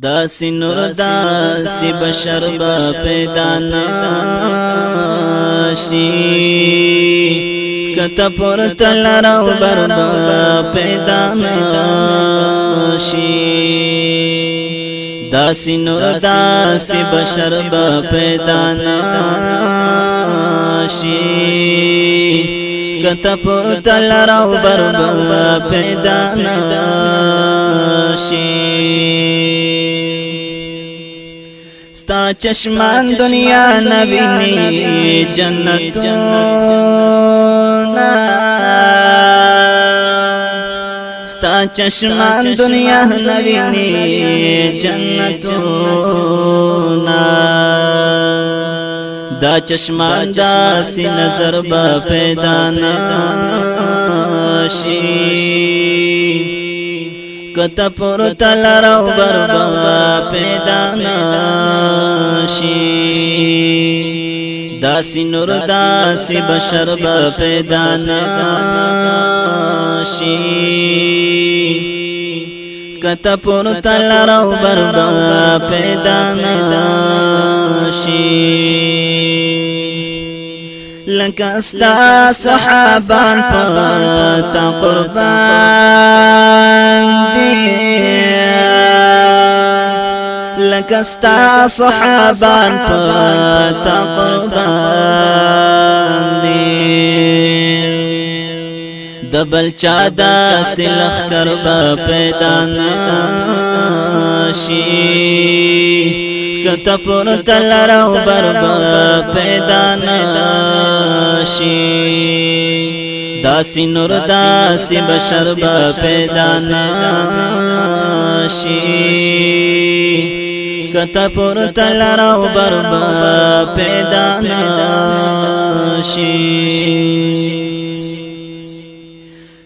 داسی نور داسی بشر با پیدا ناشی کتا پر تل رو بر با پیدا ناشی داسی نور داسی بشر با پیدا ناشی کتا پر تل رو بر با پیدا ناشی ستا چشمان دنیا نبینی جنتونا ستا چشمان دنیا نبینی جنتونا دا چشمان داسی نظر با پیدا ناشی کتا پر تل رو بر با پیدا ناشی داسی نور داسی بشر با پیدا ناشی کتا پر تل رو بر با پیدا ناشی لکستا صحابان پتا قربان لکستا صحابان پتا قربان دبل چادا سلخ کربا پیدا ناشی کتا پر تل رو بر با پیدا ناشی داسی نور داسی بشر با پیدا ناشی کتا پر تل رو بر با پیدا ناشی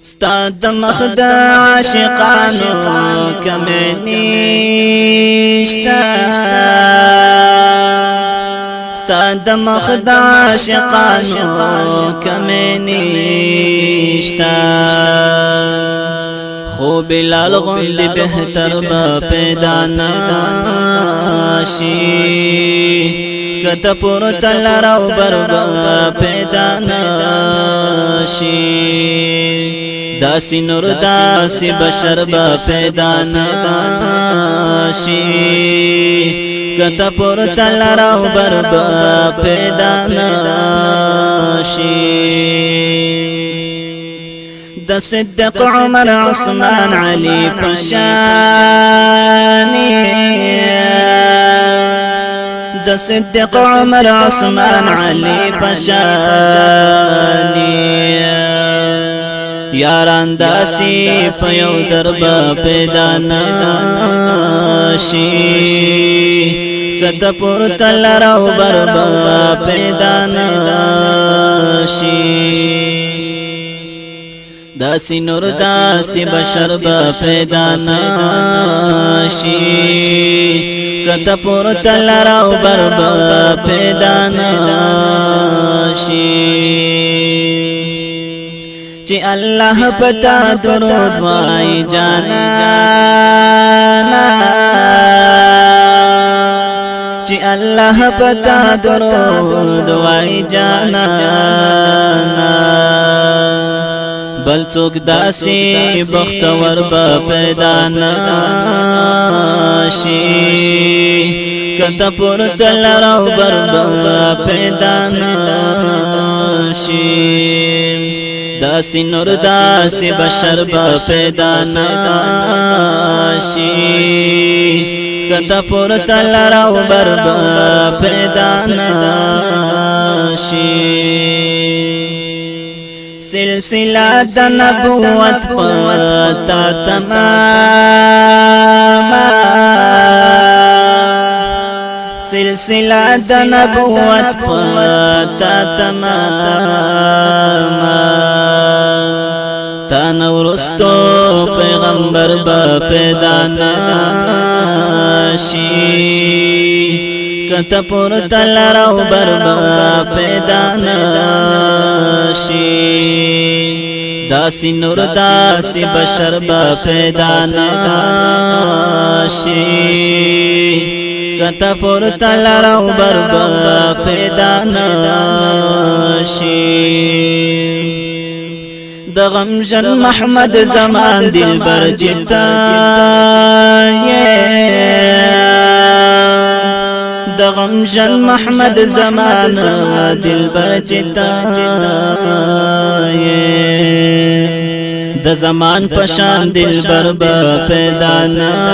ستا دمخ دا عاشقانو کمی نیشتا ستا دمخ دا عاشقانو کمی نیشتا خو بلال غندی بہتر با پیدا ناشی کتا پر تل رو بر با پیدا ناشی داسی نور داسی بشر با پیدا ناشی کتا پر تل رو بر با پیدا ناشی دا صدق عمر عثمان علی پشانی دا صدق عمر عثمان علی پشانی یاران داسی پیو دربا پیدا ناشی کتا پر تل رو بر با پیدا ناشی داسی نور داسی بشر با پیدا ناشی کتا پر تل رو بر با پیدا ناشی چی اللہ پتا درود وائی جانا چی اللہ پتا درود وائی جانا بل چوک داسی بختور با پیدا ناشی کتا پر تل رو بر با پیدا ناشی داسی نور داسی بشر با پیدا ناشی کتا پر تل رو بر با پیدا ناشی سلسلہ دا نبوت پتا تمام سلسلہ دا نبوت پتا تمام تانورستو پیغمبر با پیدا ناشی کتا پر تل رو بر با پیدا ناشی داسی نور داسی بشر با پیدا ناشی کتا پورتا لراو بربا پیدا ناشی د غمجن محمد زمان دلبر جتا د غمجن محمد زمان دلبر جتا د زمان پشان دلبر با پیدا ناشی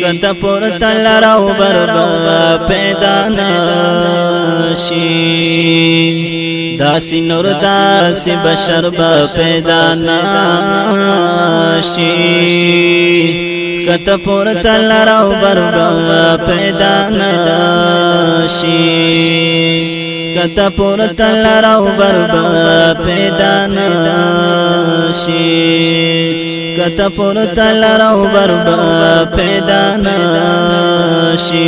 کتا پورتا لراو بربا پیدا ناشی داسی نور داسی بشر با پیدا ناشی کتا پورتا لراو بربا پیدا ناشی کتا پورتا لراو بربا پیدا ناشی کتا پورتا لراو بربا پیدا ناشی